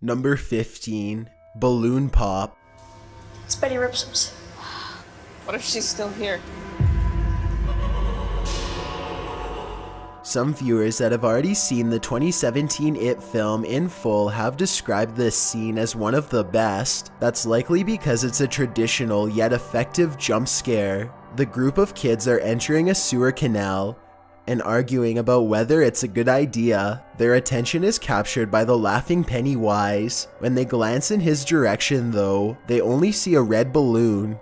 Number 15. Balloon Pop. It's Betty Ripsums. What if she's still here? Some viewers that have already seen the 2017 It film in full have described this scene as one of the best. That's likely because it's a traditional yet effective jump scare. The group of kids are entering a sewer canal and arguing about whether it's a good idea. Their attention is captured by the laughing Pennywise. When they glance in his direction though, they only see a red balloon.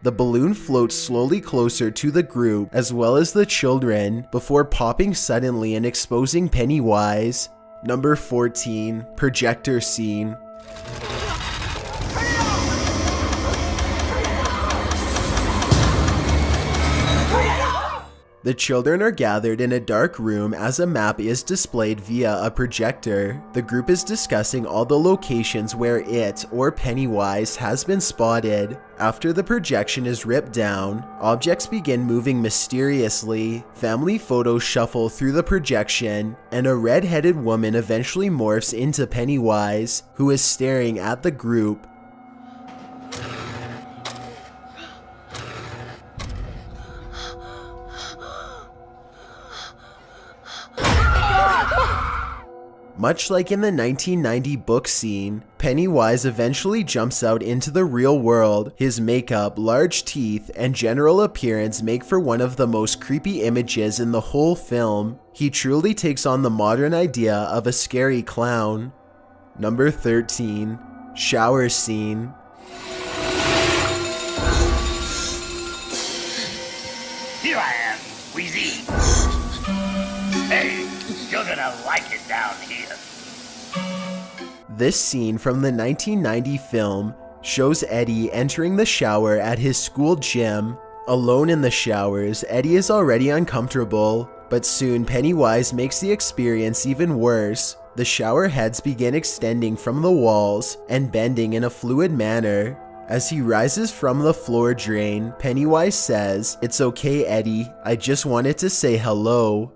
The balloon floats slowly closer to the group as well as the children before popping suddenly and exposing Pennywise. Number 14. Projector Scene. The children are gathered in a dark room as a map is displayed via a projector. The group is discussing all the locations where it or Pennywise has been spotted. After the projection is ripped down, objects begin moving mysteriously, family photos shuffle through the projection, and a red-headed woman eventually morphs into Pennywise, who is staring at the group. Much like in the 1990 book scene, Pennywise eventually jumps out into the real world. His makeup, large teeth, and general appearance make for one of the most creepy images in the whole film. He truly takes on the modern idea of a scary clown. Number 13. Shower Scene. Here I am, Wheezy. Hey, you're gonna like it down here. This scene from the 1990 film shows Eddie entering the shower at his school gym. Alone in the showers, Eddie is already uncomfortable, but soon Pennywise makes the experience even worse. The shower heads begin extending from the walls and bending in a fluid manner. As he rises from the floor drain, Pennywise says, "It's okay, Eddie, I just wanted to say hello."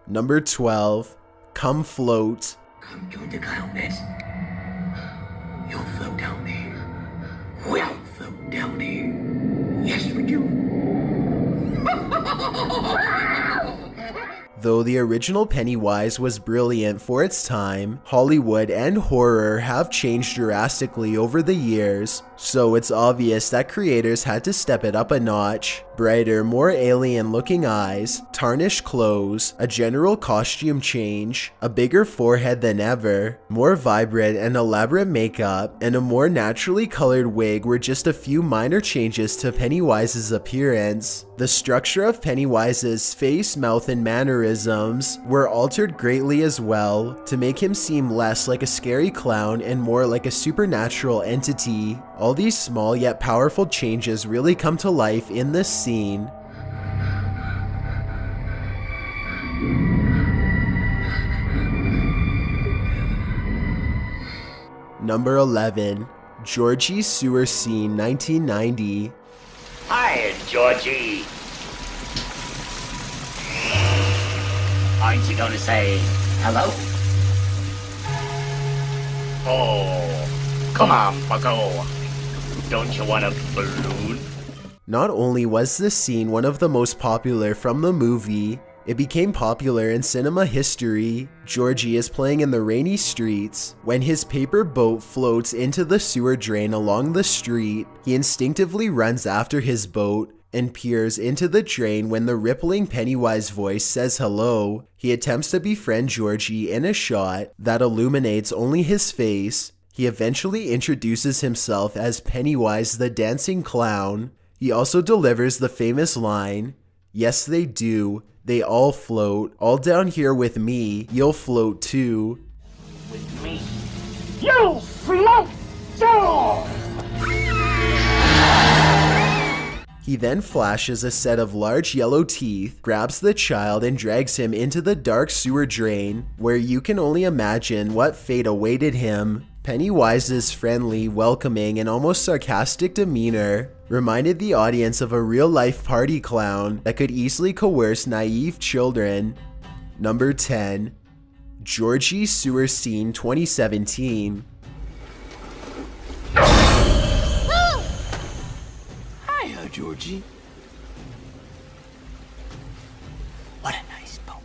Number 12. Come Float. Come join the clownets. You'll float down there. We'll float down there. Yes, we do. Though the original Pennywise was brilliant for its time, Hollywood and horror have changed drastically over the years, so it's obvious that creators had to step it up a notch. Brighter, more alien-looking eyes, tarnished clothes, a general costume change, a bigger forehead than ever, more vibrant and elaborate makeup, and a more naturally colored wig were just a few minor changes to Pennywise's appearance. The structure of Pennywise's face, mouth, and mannerisms were altered greatly as well, to make him seem less like a scary clown and more like a supernatural entity. All these small yet powerful changes really come to life in this scene. Number 11. Georgie's Sewer Scene 1990. Hi, Georgie. Aren't you going to say hello? Oh, come on, bucko. Don't you want a balloon? Not only was this scene one of the most popular from the movie, it became popular in cinema history. Georgie is playing in the rainy streets. When his paper boat floats into the sewer drain along the street, he instinctively runs after his boat and peers into the drain when the rippling Pennywise voice says hello. He attempts to befriend Georgie in a shot that illuminates only his face. He eventually introduces himself as Pennywise the Dancing Clown. He also delivers the famous line, "Yes, they do. They all float. All down here with me. You'll float too." With me. You float too! He then flashes a set of large yellow teeth, grabs the child and drags him into the dark sewer drain, where you can only imagine what fate awaited him. Pennywise's friendly, welcoming, and almost sarcastic demeanor reminded the audience of a real-life party clown that could easily coerce naive children. Number 10. Georgie Sewer Scene 2017. Hiya, Georgie. What a nice boat.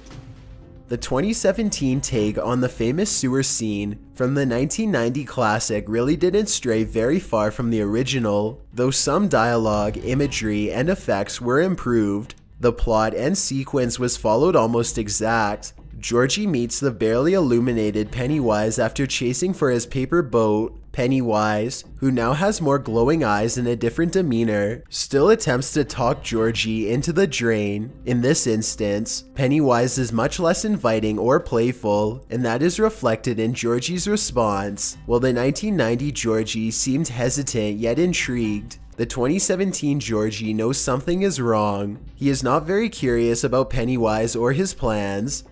The 2017 take on the famous sewer scene from the 1990 classic really didn't stray very far from the original, though some dialogue, imagery, and effects were improved. The plot and sequence was followed almost exact. Georgie meets the barely illuminated Pennywise after chasing for his paper boat. Pennywise, who now has more glowing eyes and a different demeanor, still attempts to talk Georgie into the drain. In this instance, Pennywise is much less inviting or playful, and that is reflected in Georgie's response. While the 1990 Georgie seemed hesitant yet intrigued, the 2017 Georgie knows something is wrong. He is not very curious about Pennywise or his plans.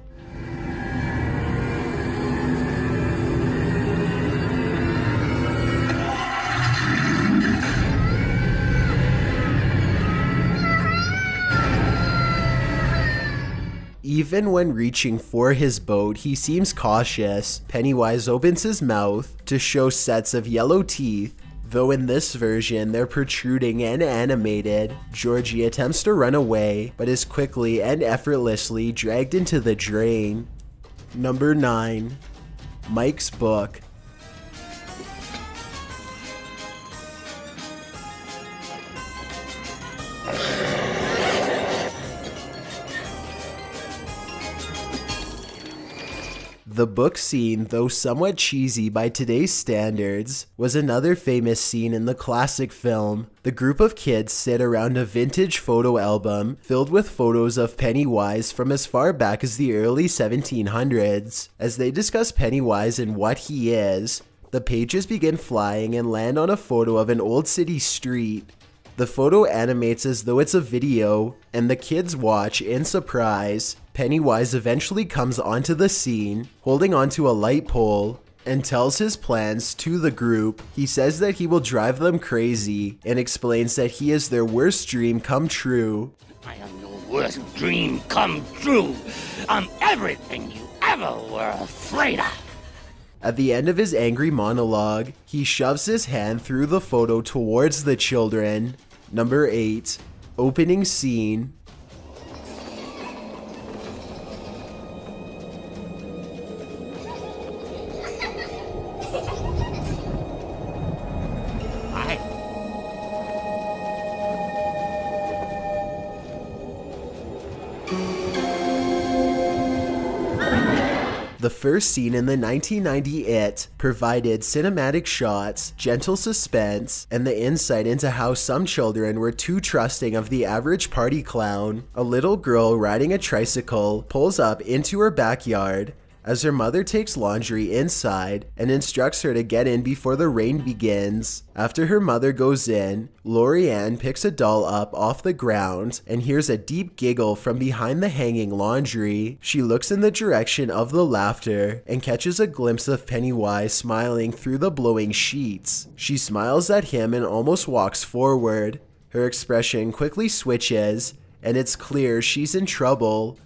Even when reaching for his boat, he seems cautious. Pennywise opens his mouth to show sets of yellow teeth, though in this version they're protruding and animated. Georgie attempts to run away, but is quickly and effortlessly dragged into the drain. Number 9. Mike's Book. The book scene, though somewhat cheesy by today's standards, was another famous scene in the classic film. The group of kids sit around a vintage photo album filled with photos of Pennywise from as far back as the early 1700s. As they discuss Pennywise and what he is, the pages begin flying and land on a photo of an old city street. The photo animates as though it's a video, and the kids watch in surprise. Pennywise eventually comes onto the scene, holding onto a light pole, and tells his plans to the group. He says that he will drive them crazy, and explains that he is their worst dream come true. I am your worst dream come true. I'm everything you ever were afraid of. At the end of his angry monologue, he shoves his hand through the photo towards the children. Number 8. Opening Scene. The first scene in the 1990 It provided cinematic shots, gentle suspense, and the insight into how some children were too trusting of the average party clown. A little girl riding a tricycle pulls up into her backyard as her mother takes laundry inside and instructs her to get in before the rain begins. After her mother goes in, Lori Ann picks a doll up off the ground and hears a deep giggle from behind the hanging laundry. She looks in the direction of the laughter and catches a glimpse of Pennywise smiling through the blowing sheets. She smiles at him and almost walks forward. Her expression quickly switches, and it's clear she's in trouble.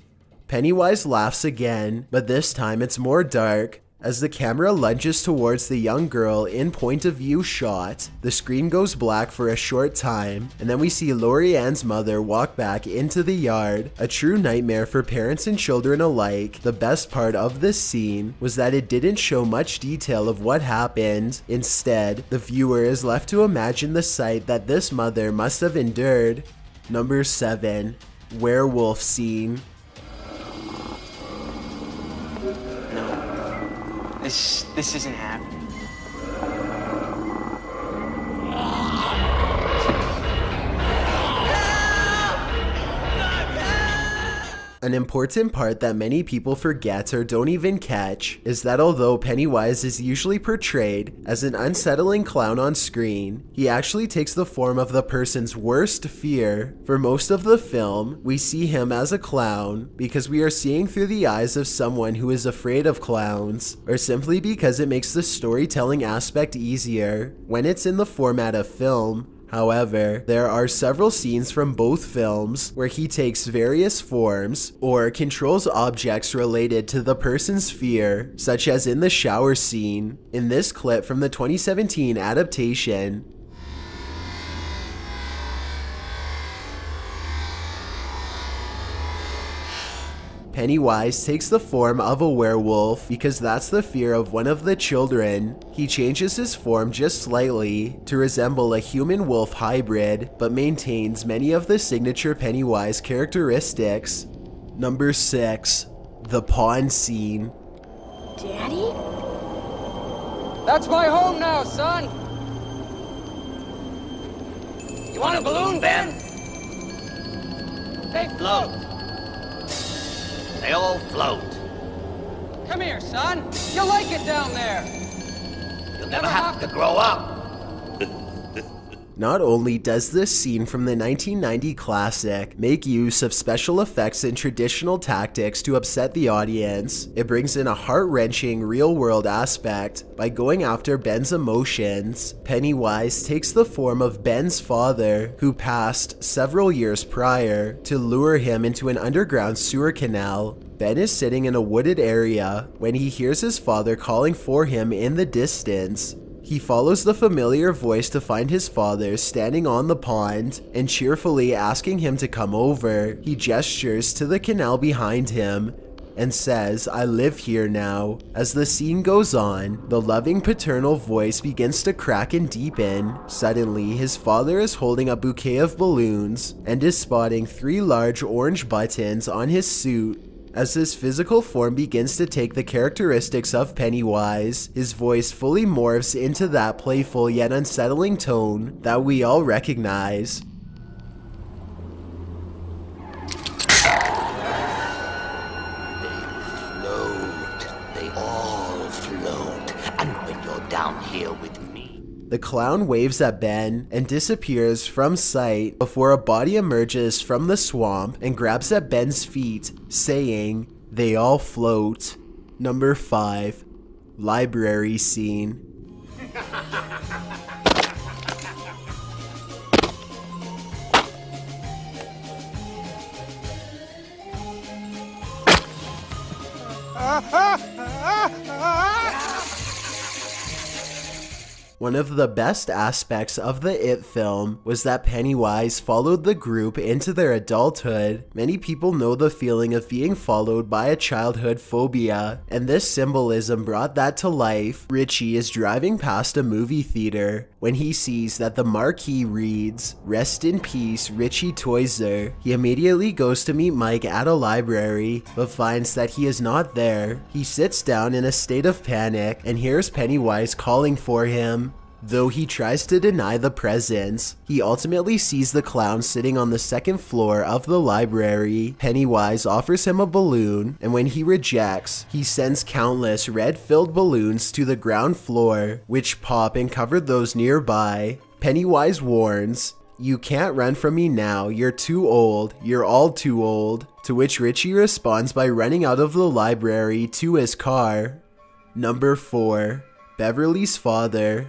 Pennywise laughs again, but this time it's more dark. As the camera lunges towards the young girl in point of view shot, the screen goes black for a short time, and then we see Lori Ann's mother walk back into the yard. A true nightmare for parents and children alike. The best part of this scene was that it didn't show much detail of what happened. Instead, the viewer is left to imagine the sight that this mother must have endured. Number 7. Werewolf Scene. This isn't happening. An important part that many people forget or don't even catch is that although Pennywise is usually portrayed as an unsettling clown on screen, he actually takes the form of the person's worst fear. For most of the film, we see him as a clown because we are seeing through the eyes of someone who is afraid of clowns, or simply because it makes the storytelling aspect easier when it's in the format of film. However, there are several scenes from both films where he takes various forms or controls objects related to the person's fear, such as in the shower scene. In this clip from the 2017 adaptation, Pennywise takes the form of a werewolf because that's the fear of one of the children. He changes his form just slightly to resemble a human-wolf hybrid, but maintains many of the signature Pennywise characteristics. Number 6. The pond scene. Daddy? That's my home now, son! You want a balloon, Ben? They float! They all float. Come here, son! You'll like it down there! You'll never have to grow up. Not only does this scene from the 1990 classic make use of special effects and traditional tactics to upset the audience, it brings in a heart-wrenching real-world aspect by going after Ben's emotions. Pennywise takes the form of Ben's father, who passed several years prior, to lure him into an underground sewer canal. Ben is sitting in a wooded area when he hears his father calling for him in the distance. He follows the familiar voice to find his father standing on the pond and cheerfully asking him to come over. He gestures to the canal behind him and says, "I live here now." As the scene goes on, the loving paternal voice begins to crack and deepen. Suddenly, his father is holding a bouquet of balloons and is spotting 3 large orange buttons on his suit. As his physical form begins to take the characteristics of Pennywise, his voice fully morphs into that playful yet unsettling tone that we all recognize. They all float. And when you're down here with me, The clown waves at Ben and disappears from sight before a body emerges from the swamp and grabs at Ben's feet, saying, "They all float." Number 5. Library scene. One of the best aspects of the It film was that Pennywise followed the group into their adulthood. Many people know the feeling of being followed by a childhood phobia, and this symbolism brought that to life. Richie is driving past a movie theater when he sees that the marquee reads, "Rest in peace, Richie Toyser." He immediately goes to meet Mike at a library, but finds that he is not there. He sits down in a state of panic and hears Pennywise calling for him. Though he tries to deny the presence, he ultimately sees the clown sitting on the second floor of the library. Pennywise offers him a balloon, and when he rejects, he sends countless red-filled balloons to the ground floor, which pop and cover those nearby. Pennywise warns, "You can't run from me now, you're too old, you're all too old," to which Richie responds by running out of the library to his car. Number 4. Beverly's father.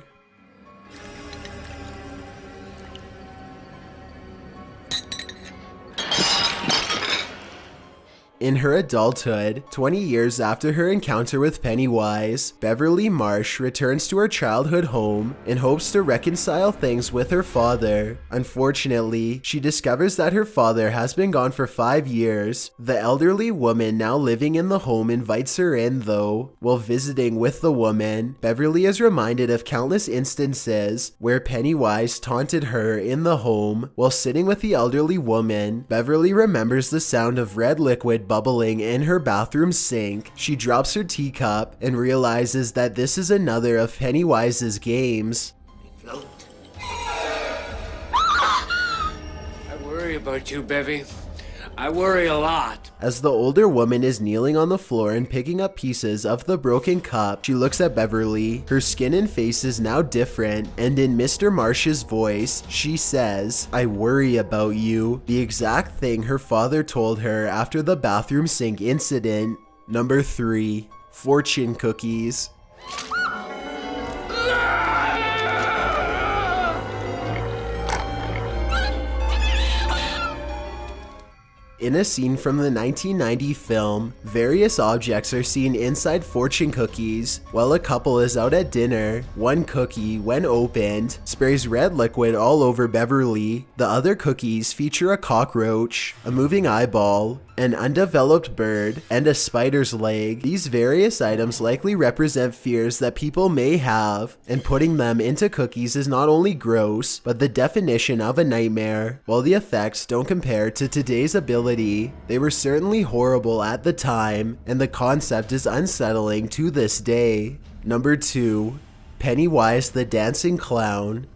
In her adulthood, 20 years after her encounter with Pennywise, Beverly Marsh returns to her childhood home in hopes to reconcile things with her father. Unfortunately, she discovers that her father has been gone for 5 years. The elderly woman now living in the home invites her in, though. While visiting with the woman, Beverly is reminded of countless instances where Pennywise taunted her in the home. While sitting with the elderly woman, Beverly remembers the sound of red liquid bubbling in her bathroom sink. She drops her teacup and realizes that this is another of Pennywise's games. they float. I worry about you, Bevy. I worry a lot. As the older woman is kneeling on the floor and picking up pieces of the broken cup, she looks at Beverly. Her skin and face is now different, and in Mr. Marsh's voice, she says, "I worry about you," the exact thing her father told her after the bathroom sink incident. Number 3. Fortune cookies. In a scene from the 1990 film, various objects are seen inside fortune cookies. While a couple is out at dinner, one cookie, when opened, sprays red liquid all over Beverly. The other cookies feature a cockroach, a moving eyeball, an undeveloped bird, and a spider's leg. These various items likely represent fears that people may have, and putting them into cookies is not only gross, but the definition of a nightmare. While the effects don't compare to today's ability, they were certainly horrible at the time, and the concept is unsettling to this day. Number 2. Pennywise the Dancing Clown.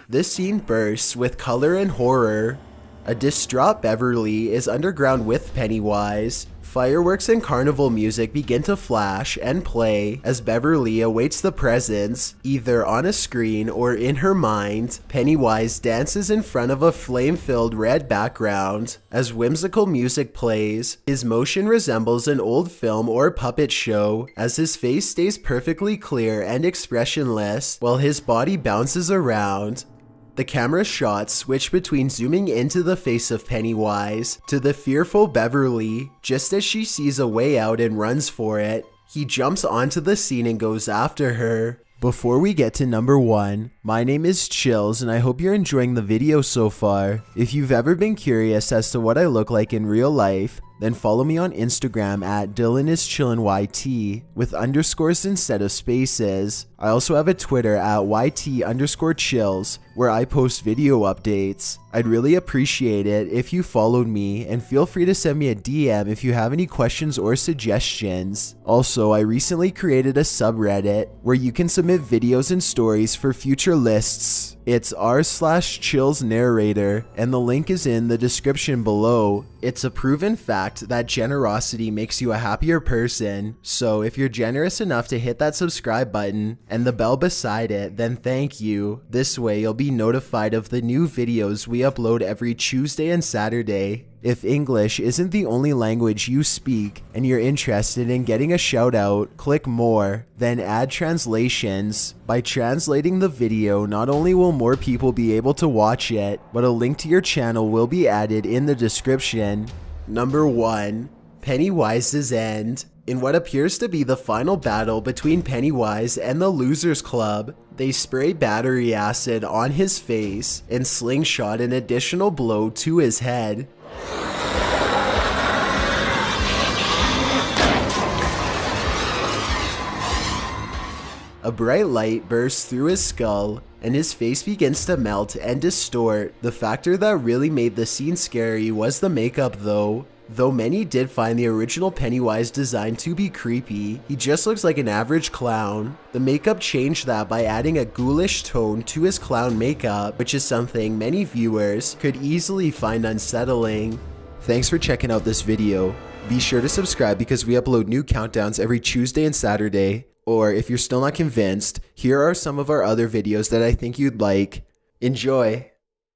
This scene bursts with color and horror. A distraught Beverly is underground with Pennywise. Fireworks and carnival music begin to flash and play as Beverly awaits the presence, either on a screen or in her mind. Pennywise dances in front of a flame-filled red background. As whimsical music plays, his motion resembles an old film or puppet show, as his face stays perfectly clear and expressionless while his body bounces around. The camera shots switch between zooming into the face of Pennywise to the fearful Beverly. Just as she sees a way out and runs for it, he jumps onto the scene and goes after her. Before we get to number 1, my name is Chills and I hope you're enjoying the video so far. If you've ever been curious as to what I look like in real life, then follow me on Instagram at DylanIsChillinYT with underscores instead of spaces. I also have a Twitter at YT_chills where I post video updates. I'd really appreciate it if you followed me, and feel free to send me a DM if you have any questions or suggestions. Also, I recently created a subreddit where you can submit videos and stories for future lists. It's r/chillsnarrator, and the link is in the description below. It's a proven fact that generosity makes you a happier person, so if you're generous enough to hit that subscribe button and the bell beside it, then thank you. This way you'll be notified of the new videos we upload every Tuesday and Saturday. If English isn't the only language you speak and you're interested in getting a shout out, click more, then add translations. By translating the video, not only will more people be able to watch it, but a link to your channel will be added in the description. Number 1. Pennywise's End. In what appears to be the final battle between Pennywise and the Losers Club, they spray battery acid on his face and slingshot an additional blow to his head. A bright light bursts through his skull, and his face begins to melt and distort. The factor that really made the scene scary was the makeup though. Though many did find the original Pennywise design to be creepy, he just looks like an average clown. The makeup changed that by adding a ghoulish tone to his clown makeup, which is something many viewers could easily find unsettling. Thanks for checking out this video. Be sure to subscribe because we upload new countdowns every Tuesday and Saturday. Or if you're still not convinced, here are some of our other videos that I think you'd like. Enjoy!